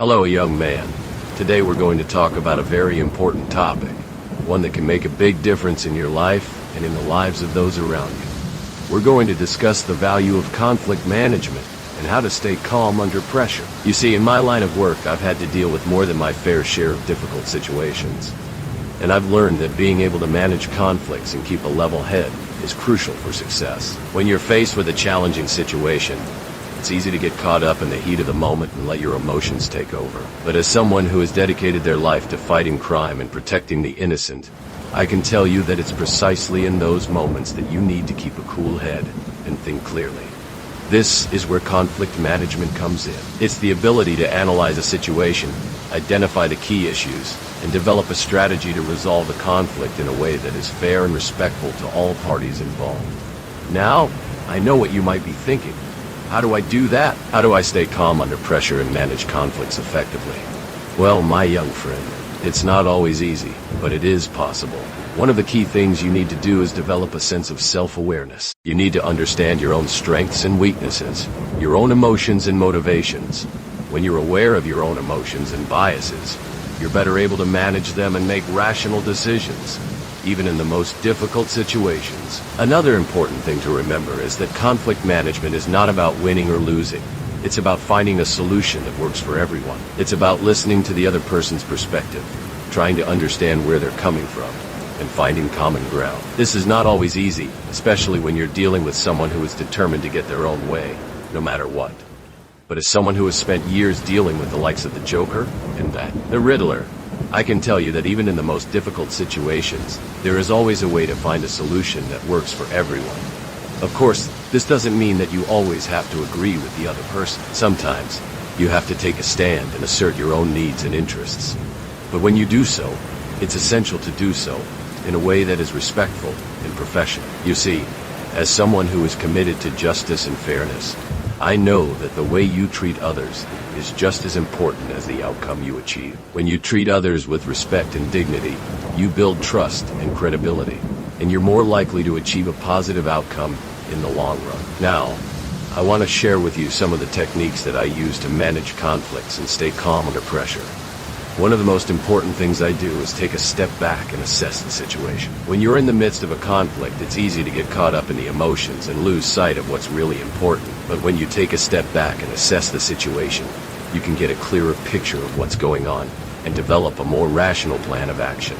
Hello, young man. Today we're going to talk about a very important topic, one that can make a big difference in your life and in the lives of those around you. We're going to discuss the value of conflict management and how to stay calm under pressure. You see, in my line of work, I've had to deal with more than my fair share of difficult situations. And I've learned that being able to manage conflicts and keep a level head is crucial for success. When you're faced with a challenging situation, it's easy to get caught up in the heat of the moment and let your emotions take over. But as someone who has dedicated their life to fighting crime and protecting the innocent, I can tell you that it's precisely in those moments that you need to keep a cool head and think clearly. This is where conflict management comes in. It's the ability to analyze a situation, identify the key issues, and develop a strategy to resolve the conflict in a way that is fair and respectful to all parties involved. Now, I know what you might be thinking. How do I do that? How do I stay calm under pressure and manage conflicts effectively? Well, my young friend, it's not always easy, but it is possible. One of the key things you need to do is develop a sense of self-awareness. You need to understand your own strengths and weaknesses, your own emotions and motivations. When you're aware of your own emotions and biases, you're better able to manage them and make rational decisions, even in the most difficult situations. Another important thing to remember is that conflict management is not about winning or losing. It's about finding a solution that works for everyone. It's about listening to the other person's perspective, trying to understand where they're coming from, and finding common ground. This is not always easy, especially when you're dealing with someone who is determined to get their own way, no matter what. But as someone who has spent years dealing with the likes of the Joker and the Riddler, I can tell you that even in the most difficult situations, there is always a way to find a solution that works for everyone. Of course, this doesn't mean that you always have to agree with the other person. Sometimes, you have to take a stand and assert your own needs and interests. But when you do so, it's essential to do so in a way that is respectful and professional. You see, as someone who is committed to justice and fairness, I know that the way you treat others is just as important as the outcome you achieve. When you treat others with respect and dignity, you build trust and credibility, and you're more likely to achieve a positive outcome in the long run. Now, I want to share with you some of the techniques that I use to manage conflicts and stay calm under pressure. One of the most important things I do is take a step back and assess the situation. When you're in the midst of a conflict, it's easy to get caught up in the emotions and lose sight of what's really important. But when you take a step back and assess the situation, you can get a clearer picture of what's going on and develop a more rational plan of action.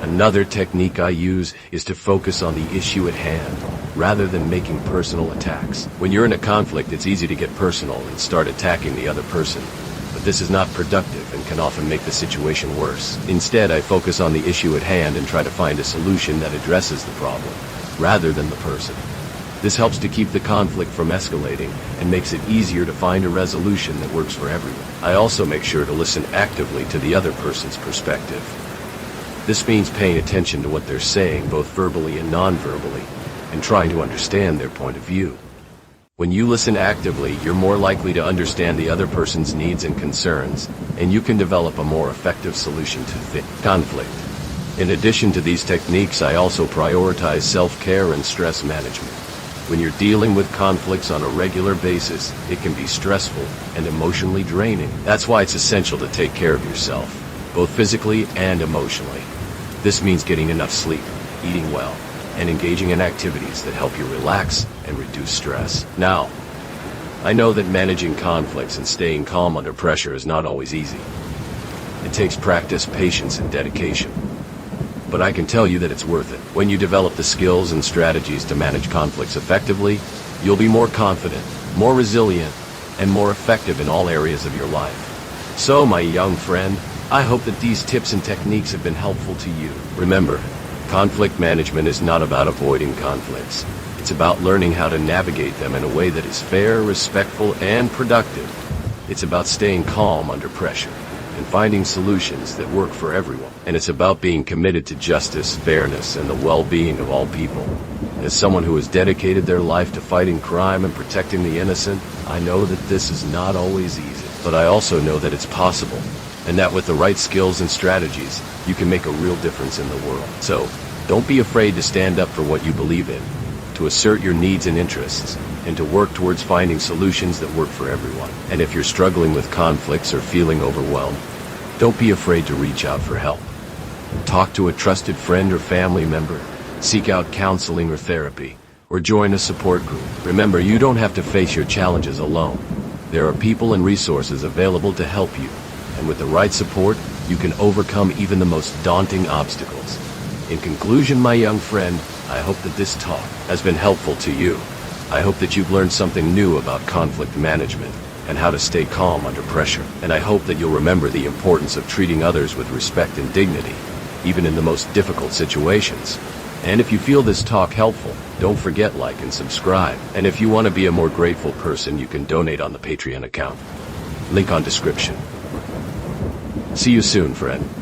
Another technique I use is to focus on the issue at hand, rather than making personal attacks. When you're in a conflict, it's easy to get personal and start attacking the other person. But this is not productive and can often make the situation worse. Instead, I focus on the issue at hand and try to find a solution that addresses the problem, rather than the person. This helps to keep the conflict from escalating and makes it easier to find a resolution that works for everyone. I also make sure to listen actively to the other person's perspective. This means paying attention to what they're saying, both verbally and non-verbally, and trying to understand their point of view. When you listen actively, you're more likely to understand the other person's needs and concerns, and you can develop a more effective solution to the conflict. In addition to these techniques, I also prioritize self-care and stress management. When you're dealing with conflicts on a regular basis, it can be stressful and emotionally draining. That's why it's essential to take care of yourself, both physically and emotionally. This means getting enough sleep, eating well, and engaging in activities that help you relax and reduce stress. Now, I know that managing conflicts and staying calm under pressure is not always easy. It takes practice, patience, and dedication. But I can tell you that it's worth it. When you develop the skills and strategies to manage conflicts effectively, you'll be more confident, more resilient, and more effective in all areas of your life. So, my young friend, I hope that these tips and techniques have been helpful to you. Remember, conflict management is not about avoiding conflicts. It's about learning how to navigate them in a way that is fair, respectful, and productive. It's about staying calm under pressure and finding solutions that work for everyone. And it's about being committed to justice, fairness, and the well-being of all people. As someone who has dedicated their life to fighting crime and protecting the innocent, I know that this is not always easy. But I also know that it's possible, and that with the right skills and strategies, you can make a real difference in the world. So, don't be afraid to stand up for what you believe in, to assert your needs and interests, and to work towards finding solutions that work for everyone. And if you're struggling with conflicts or feeling overwhelmed, don't be afraid to reach out for help. Talk to a trusted friend or family member, seek out counseling or therapy, or join a support group. Remember, you don't have to face your challenges alone. There are people and resources available to help you, and with the right support, you can overcome even the most daunting obstacles. In conclusion, my young friend, I hope that this talk has been helpful to you. I hope that you've learned something new about conflict management and how to stay calm under pressure. And I hope that you'll remember the importance of treating others with respect and dignity, even in the most difficult situations. And if you feel this talk helpful, don't forget like and subscribe. And if you want to be a more grateful person, you can donate on the Patreon account. Link on description. See you soon, friend.